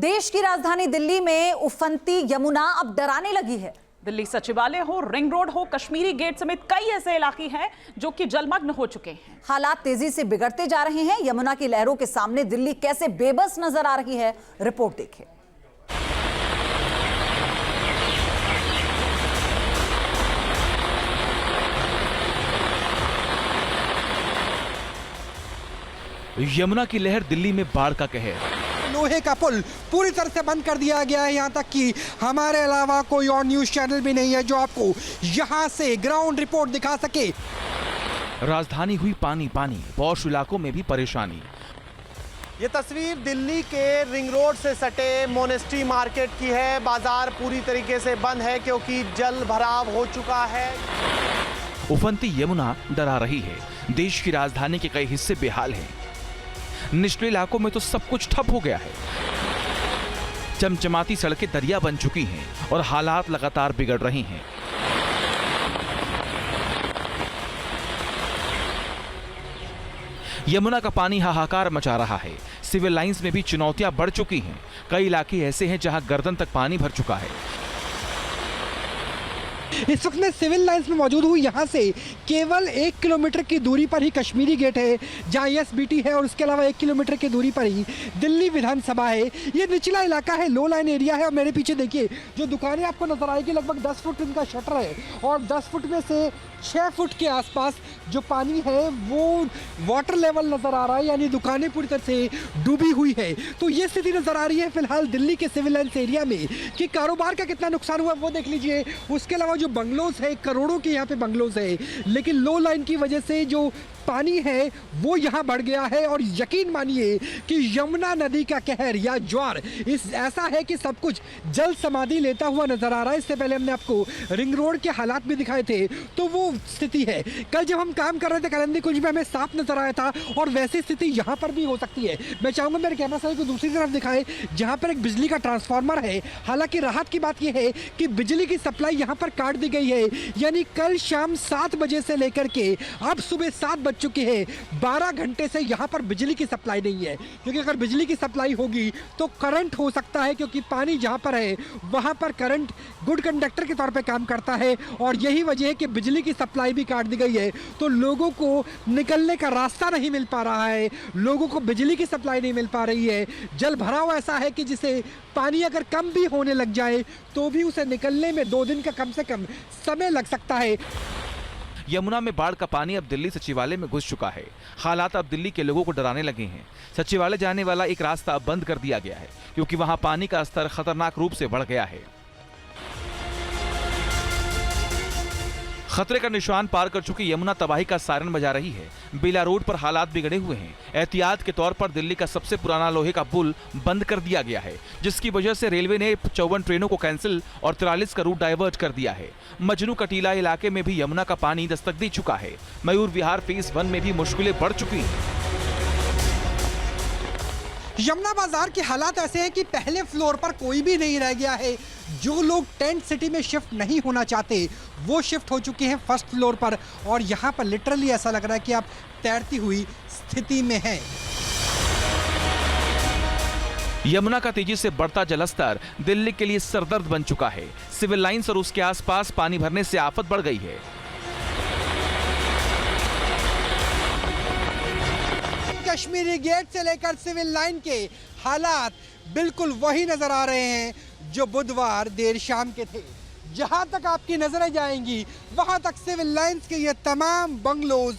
देश की राजधानी दिल्ली में उफनती यमुना अब डराने लगी है। दिल्ली सचिवालय हो, रिंग रोड हो, कश्मीरी गेट समेत कई ऐसे इलाके हैं जो कि जलमग्न हो चुके हैं। हालात तेजी से बिगड़ते जा रहे हैं। यमुना की लहरों के सामने दिल्ली कैसे बेबस नजर आ रही है, रिपोर्ट देखिए। यमुना की लहर, दिल्ली में बाढ़ का कहर। लोहे का पुल पूरी तरह से बंद कर दिया गया है। यहाँ तक कि हमारे अलावा कोई और न्यूज चैनल भी नहीं है जो आपको यहाँ से ग्राउंड रिपोर्ट दिखा सके। राजधानी हुई पानी पानी, पॉश इलाकों में भी परेशानी। ये तस्वीर दिल्ली के रिंग रोड से सटे मोनेस्ट्री मार्केट की है। बाजार पूरी तरीके से बंद है क्योंकि जल भराव हो चुका है। उफनती यमुना डरा रही है। देश की राजधानी के कई हिस्से बेहाल हैं। निचले इलाकों में तो सब कुछ ठप हो गया है। चमचमाती सड़कें दरिया बन चुकी हैं और हालात लगातार बिगड़ रहे हैं। यमुना का पानी हाहाकार मचा रहा है। सिविल लाइंस में भी चुनौतियां बढ़ चुकी हैं। कई इलाके ऐसे हैं जहां गर्दन तक पानी भर चुका है। इस वक्त मैं सिविल लाइंस में मौजूद हूँ। यहाँ से केवल 1 किलोमीटर की दूरी पर ही कश्मीरी गेट है जहाँ एसबीटी है, और उसके अलावा 1 किलोमीटर की दूरी पर ही दिल्ली विधानसभा है। ये निचला इलाका है, लो लाइन एरिया है। और मेरे पीछे देखिए जो दुकानें आपको नजर आएगी, लगभग 10 फुट इनका शटर है और 10 फुट में से 6 फुट के आसपास जो पानी है वो वाटर लेवल नजर आ रहा है, यानी दुकानें पूरी तरह से डूबी हुई है। तो ये स्थिति नजर आ रही है फिलहाल दिल्ली के सिविल लाइंस एरिया में। कि कारोबार का कितना नुकसान हुआ वो देख लीजिए। उसके अलावा जो बंगलोज है, करोड़ों के यहाँ पे बंगलोज है, लेकिन लो लाइन की वजह से जो पानी है वो यहाँ बढ़ गया है। और यकीन मानिए कि यमुना नदी का कहर या ज्वार ऐसा है कि सब कुछ जल समाधि लेता हुआ नजर आ रहा है। इससे पहले हमने आपको रिंग रोड के हालात भी दिखाए थे, तो वो स्थिति है। कल जब हम काम कर रहे थे कलंदी कुंज में, हमें साफ नजर आया था और वैसी स्थिति यहाँ पर भी हो सकती है। मैं चाहूंगा मेरे कैमरा साइड को दूसरी तरफ दिखाए जहाँ पर एक बिजली का ट्रांसफार्मर है। हालांकि राहत की बात यह है कि बिजली की सप्लाई यहाँ पर काट दी गई है, यानी कल शाम 7 बजे से लेकर के अब सुबह 7 बज चुके हैं। 12 घंटे से यहाँ पर बिजली की सप्लाई नहीं है, क्योंकि अगर बिजली की सप्लाई होगी तो करंट हो सकता है, क्योंकि पानी जहाँ पर है वहाँ पर करंट गुड कंडक्टर के तौर पे काम करता है। और यही वजह है कि बिजली की सप्लाई भी काट दी गई है, तो लोगों को निकलने का रास्ता नहीं मिल पा रहा है, लोगों को बिजली की सप्लाई नहीं मिल पा रही है। जल भराव ऐसा है कि जिसे पानी अगर कम भी होने लग जाए तो भी उसे निकलने में 2 दिन का कम से कम समय लग सकता है। यमुना में बाढ़ का पानी अब दिल्ली सचिवालय में घुस चुका है। हालात अब दिल्ली के लोगों को डराने लगे हैं। सचिवालय जाने वाला एक रास्ता अब बंद कर दिया गया है क्योंकि वहां पानी का स्तर खतरनाक रूप से बढ़ गया है। खतरे का निशान पार कर चुकी यमुना तबाही का सायरन बजा रही है। बेला रोड पर हालात बिगड़े हुए हैं। एहतियात के तौर पर दिल्ली का सबसे पुराना लोहे का पुल बंद कर दिया गया है, जिसकी वजह से रेलवे ने 54 ट्रेनों को कैंसिल और 43 का रूट डाइवर्ट कर दिया है। मजनू कटीला इलाके में भी यमुना का पानी दस्तक दे चुका है। मयूर विहार फेज 1 में भी मुश्किलें बढ़ चुकी हैं। यमुना बाजार के हालात ऐसे हैं कि पहले फ्लोर पर कोई भी नहीं रह गया है। जो लोग टेंट सिटी में शिफ्ट नहीं होना चाहते वो शिफ्ट हो चुके हैं फर्स्ट फ्लोर पर, और यहाँ पर लिटरली ऐसा लग रहा है कि आप तैरती हुई स्थिति में हैं। यमुना का तेजी से बढ़ता जलस्तर दिल्ली के लिए सरदर्द बन चुका है। सिविल लाइंस और उसके आसपास पानी भरने से आफत बढ़ गई है। कश्मीरी गेट से लेकर सिविल लाइन के हालात बिल्कुल वही नजर आ रहे हैं जो बुधवार देर शाम के थे। जहां तक आपकी नजरें जाएंगी वहां तक सिविल लाइंस के ये तमाम बंगलोज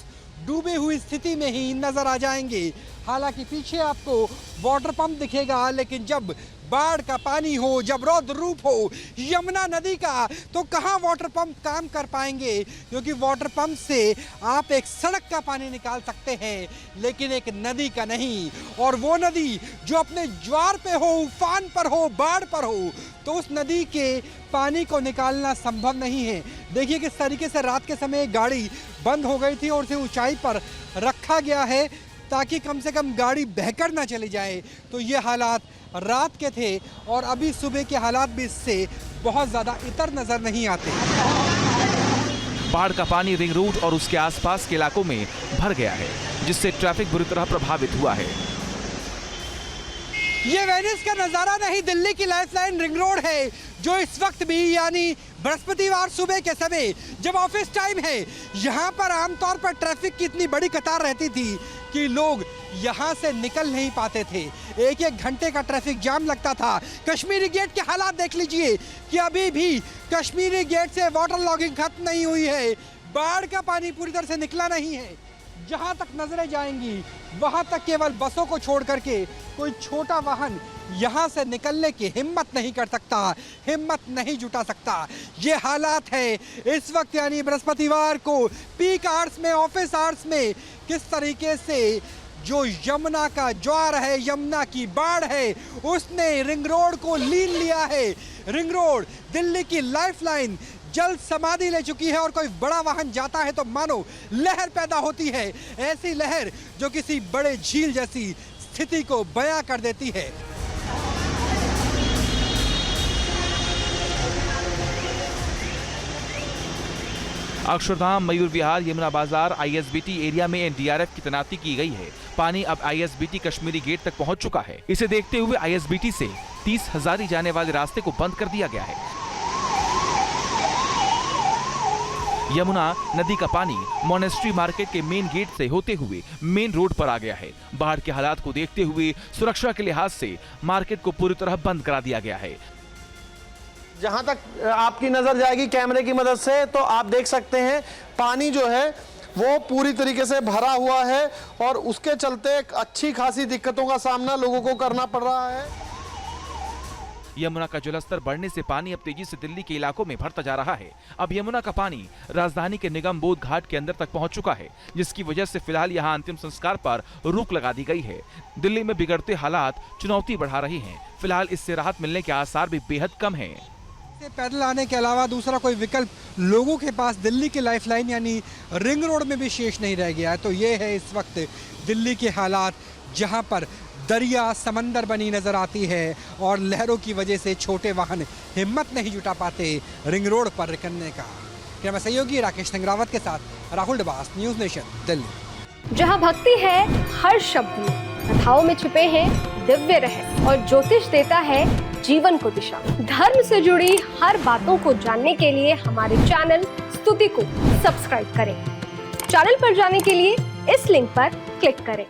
डूबे हुई स्थिति में ही नजर आ जाएंगे। हालांकि पीछे आपको वाटर पंप दिखेगा, लेकिन जब बाढ़ का पानी हो, जब रौद्र रूप हो यमुना नदी का, तो कहां वाटर पंप काम कर पाएंगे, क्योंकि वाटर पंप से आप एक सड़क का पानी निकाल सकते हैं लेकिन एक नदी का नहीं। और वो नदी जो अपने ज्वार पे हो, उफान पर हो, बाढ़ पर हो, तो उस नदी के पानी को निकालना संभव नहीं है। देखिए किस तरीके से रात के समय गाड़ी बंद हो गई थी और उसे ऊंचाई पर रखा गया है ताकि कम से कम गाड़ी बहकर ना चली जाए। तो ये हालात रात के थे और अभी सुबह के हालात भी इससे बहुत ज़्यादा इतर नज़र नहीं आते। बाढ़ का पानी रिंग रोड और उसके आसपास के इलाकों में भर गया है, जिससे ट्रैफिक बुरी तरह प्रभावित हुआ है। ये वेनिस का नज़ारा नहीं, दिल्ली की लाइफलाइन रिंग रोड है, जो इस वक्त भी यानी बृहस्पतिवार सुबह के समय जब ऑफिस टाइम है, यहाँ पर आमतौर पर ट्रैफिक की इतनी बड़ी कतार रहती थी कि लोग यहाँ से निकल नहीं पाते थे। एक एक घंटे का ट्रैफिक जाम लगता था। कश्मीरी गेट के हालात देख लीजिए कि अभी भी कश्मीरी गेट से वाटर लॉगिंग खत्म नहीं हुई है, बाढ़ का पानी पूरी तरह से निकला नहीं है। जहाँ तक नजरें जाएंगी वहाँ तक केवल बसों को छोड़ करके कोई छोटा वाहन यहाँ से निकलने की हिम्मत नहीं कर सकता, हिम्मत नहीं जुटा सकता। ये हालात है इस वक्त, यानी बृहस्पतिवार को पीक आवर्स में, ऑफिस आवर्स में किस तरीके से जो यमुना का ज्वार है, यमुना की बाढ़ है, उसने रिंग रोड को लीन लिया है। रिंग रोड दिल्ली की लाइफलाइन जल समाधि ले चुकी है और कोई बड़ा वाहन जाता है तो मानो लहर पैदा होती है, ऐसी लहर जो किसी बड़े झील जैसी स्थिति को बयां कर देती है। अक्षरधाम, मयूर विहार, यमुना बाजार, आईएसबीटी एरिया में एनडीआरएफ की तैनाती की गई है। पानी अब आईएसबीटी कश्मीरी गेट तक पहुंच चुका है। इसे देखते हुए आईएसबीटी से 30 हजारी जाने वाले रास्ते को बंद कर दिया गया है। यमुना नदी का पानी मोनेस्ट्री मार्केट के मेन गेट से होते हुए मेन रोड पर आ गया है। बाढ़ के हालात को देखते हुए सुरक्षा के लिहाज से मार्केट को पूरी तरह बंद करा दिया गया है। जहां तक आपकी नजर जाएगी कैमरे की मदद से तो आप देख सकते हैं पानी जो है वो पूरी तरीके से भरा हुआ है और उसके चलते अच्छी खासी दिक्कतों का सामना लोगों को करना पड़ रहा है। यमुना का जलस्तर बढ़ने से पानी अब तेजी से दिल्ली के इलाकों में भरता जा रहा है। अब यमुना का पानी राजधानी के निगम बोध घाट के अंदर तक पहुंच चुका है, जिसकी वजह से फिलहाल यहां अंतिम संस्कार पर रोक लगा दी गई है। दिल्ली में बिगड़ते हालात चुनौती बढ़ा रही हैं। फिलहाल इससे राहत मिलने के आसार भी बेहद कम हैं। पैदल आने के अलावा दूसरा कोई विकल्प लोगों के पास दिल्ली की लाइफलाइन यानी रिंग रोड में भी शेष नहीं रह गया है। तो ये है इस वक्त दिल्ली के हालात, जहां पर दरिया समंदर बनी नजर आती है और लहरों की वजह से छोटे वाहन हिम्मत नहीं जुटा पाते रिंग रोड पर निकलने का। कैमरा सहयोगी राकेश संग्रावत के साथ राहुल डबास, न्यूज़ नेशन, दिल्ली। जहां भक्ति है हर शब्द में, कथाओं में छुपे हैं दिव्य रहस्य और ज्योतिष देता है जीवन को दिशा। धर्म से जुड़ी हर बातों को जानने के लिए हमारे चैनल स्तुति को सब्सक्राइब करें। चैनल पर जाने के लिए इस लिंक पर क्लिक करें।